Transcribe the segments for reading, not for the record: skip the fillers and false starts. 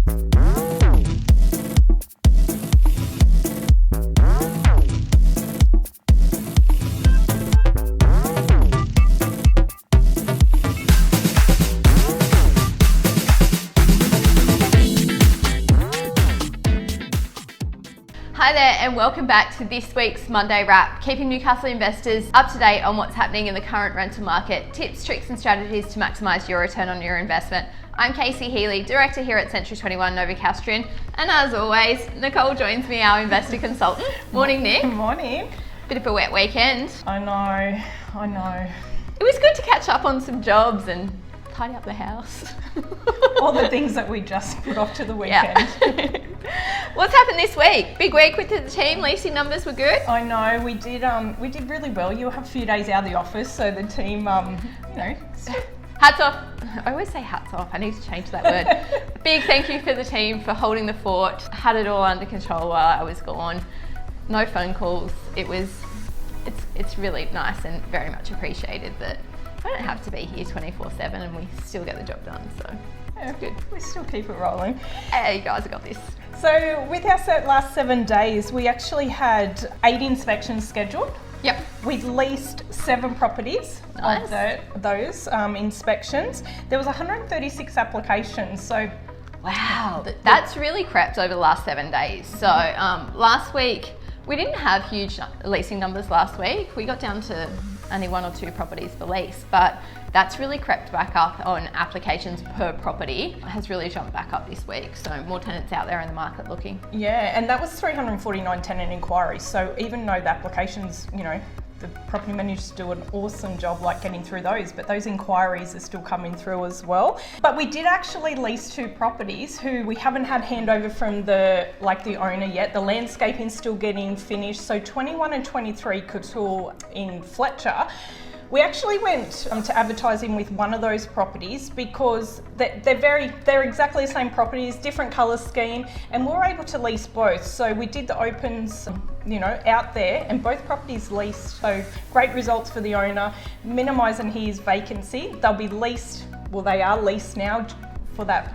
Hi there and welcome back to this week's Monday Wrap, keeping Newcastle investors up to date on what's happening in the current rental market, tips, tricks and strategies to maximise your return on your investment. I'm Healey, Director here at Century 21 Novocastrian, and as always, Nicole joins me, our investor consultant. Morning, Nick. Good morning. Bit of a wet weekend. I know. It was good to catch up on some jobs and tidy up the house. All the things that we just put off to the weekend. Yeah. What's happened this week? Big week with the team, leasing numbers were good? I know, we did really well. You'll have a few days out of the office, so the team, Hats off. I always say hats off. I need to change that word. Big thank you for the team for holding the fort. Had it all under control while I was gone. No phone calls. It's really nice and very much appreciated that I don't have to be here 24/7 and we still get the job done. So yeah, good. We still keep it rolling. Hey, you guys have got this. So with our last 7 days, we actually had 8 inspections scheduled. Yep. We've leased 7 properties Nice. of those inspections. There was 136 applications, so Wow, that's really crept over the last 7 days. So last week, we didn't have huge leasing numbers last week. We got down to only 1 or 2 properties for lease, but that's really crept back up on applications per property. It has really jumped back up this week. So more tenants out there in the market looking. yeah, and that was 349 tenant inquiries. So even though the applications, the property managers do an awesome job like getting through those, but those inquiries are still coming through as well. But we did actually lease 2 properties who we haven't had handover from the owner yet. The landscaping's still getting finished. So 21 and 23 Couture in Fletcher. We actually went to advertising with one of those properties because they're exactly the same properties, different colour scheme, and we were able to lease both. So we did the opens, out there, and both properties leased. So great results for the owner, minimising his vacancy. They'll be leased. Well, they are leased now for that,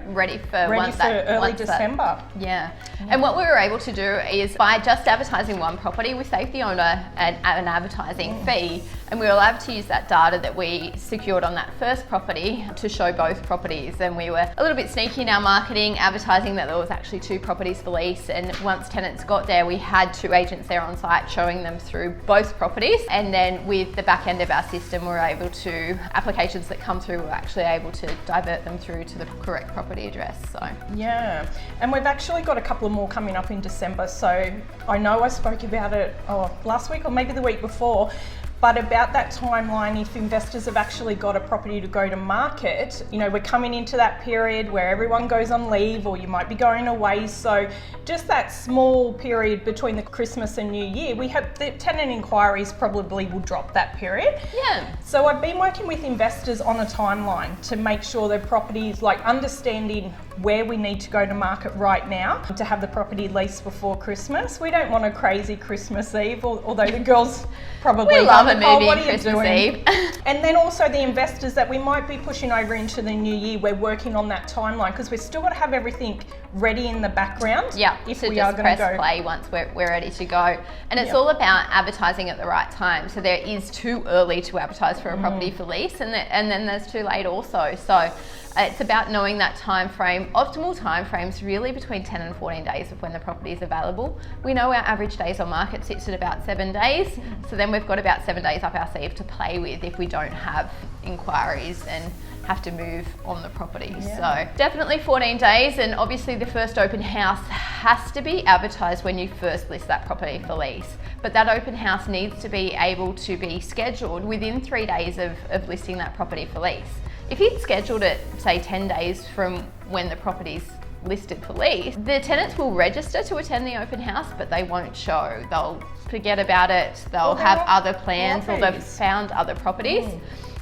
Ready for early December. Yeah. And what we were able to do is by just advertising one property, we saved the owner an advertising fee, and we were allowed to use that data that we secured on that first property to show both properties. And we were a little bit sneaky in our marketing, advertising that there was actually 2 properties for lease. And once tenants got there, we had 2 agents there on site showing them through both properties. And then with the back end of our system, we were able to, applications that come through, we're actually able to divert them through to the correct property address. So yeah, and we've actually got a couple of more coming up in December. So I know I spoke about it last week or maybe the week before, but about that timeline, if investors have actually got a property to go to market, we're coming into that period where everyone goes on leave or you might be going away. So just that small period between the Christmas and New Year, we have the tenant inquiries probably will drop that period. yeah. So I've been working with investors on a timeline to make sure their properties, understanding where we need to go to market right now to have the property leased before Christmas. We don't want a crazy Christmas Eve, although the girls probably We love a Nicole, movie what on are you Christmas doing? Eve. And then also the investors that we might be pushing over into the new year, we're working on that timeline because we've still got to have everything ready in the background. Yeah, if to we just are going to press go. play once we're ready to go. And it's Yeah. all about advertising at the right time. So there is too early to advertise for a property for lease, and then there's too late also. So it's about knowing that time frame. Optimal time frames really between 10 and 14 days of when the property is available. We know our average days on market sits at about 7 days. So then we've got about 7 days up our sleeve to play with if we don't have inquiries and have to move on the property. Yeah. So definitely 14 days, and obviously the first open house has to be advertised when you first list that property for lease. But that open house needs to be able to be scheduled within 3 days of listing that property for lease. If you'd scheduled it, say 10 days from when the property's listed for lease, the tenants will register to attend the open house, but they won't show. They'll forget about it, they'll have other plans, or they've found other properties.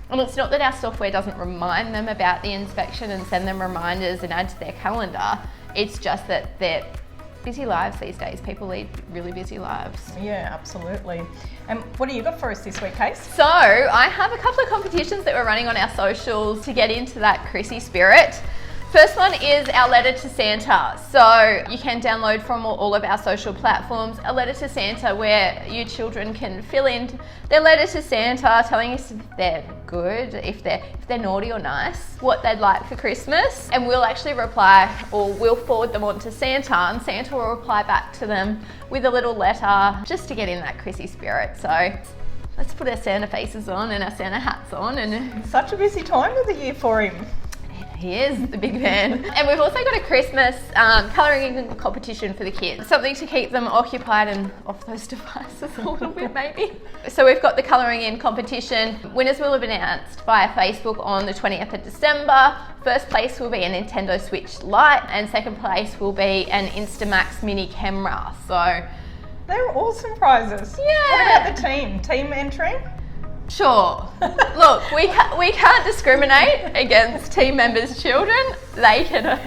And it's not that our software doesn't remind them about the inspection and send them reminders and add to their calendar. It's just that they're busy lives these days. People lead really busy lives. Yeah, absolutely. And what do you got for us this week, Case? So I have a couple of competitions that we're running on our socials to get into that Chrissy spirit. First one is our letter to Santa. So you can download from all of our social platforms a letter to Santa where you children can fill in their letter to Santa telling us if they're good, if they're naughty or nice, what they'd like for Christmas, and we'll actually reply, or we'll forward them on to Santa, and Santa will reply back to them with a little letter just to get in that Chrissy spirit. So let's put our Santa faces on and our Santa hats on. And Such a busy time of the year for him. he is the big man. And we've also got a Christmas colouring in competition for the kids. Something to keep them occupied and off those devices a little bit maybe. So we've got the colouring in competition. Winners will have been announced via Facebook on the 20th of December. First place will be a Nintendo Switch Lite and second place will be an Instamax mini camera. So they're awesome prizes. Yeah. What about the team? Team entering? sure. Look, we can't discriminate against team members' children. They can,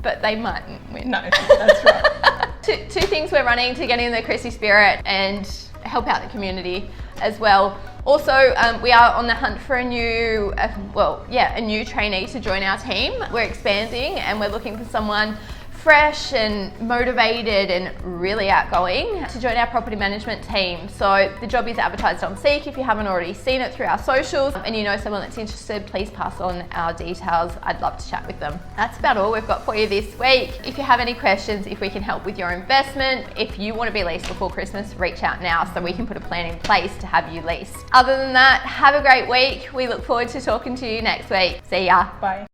but they mightn't win. No, that's right. Two things we're running to get in the Chrissy spirit and help out the community as well. Also, we are on the hunt for a new trainee to join our team. We're expanding and we're looking for someone fresh and motivated and really outgoing to join our property management team. So the job is advertised on Seek. If you haven't already seen it through our socials and you know someone that's interested, please pass on our details. I'd love to chat with them. That's about all we've got for you this week. If you have any questions, if we can help with your investment, if you want to be leased before Christmas, reach out now so we can put a plan in place to have you leased. Other than that, have a great week. We look forward to talking to you next week. See ya. Bye.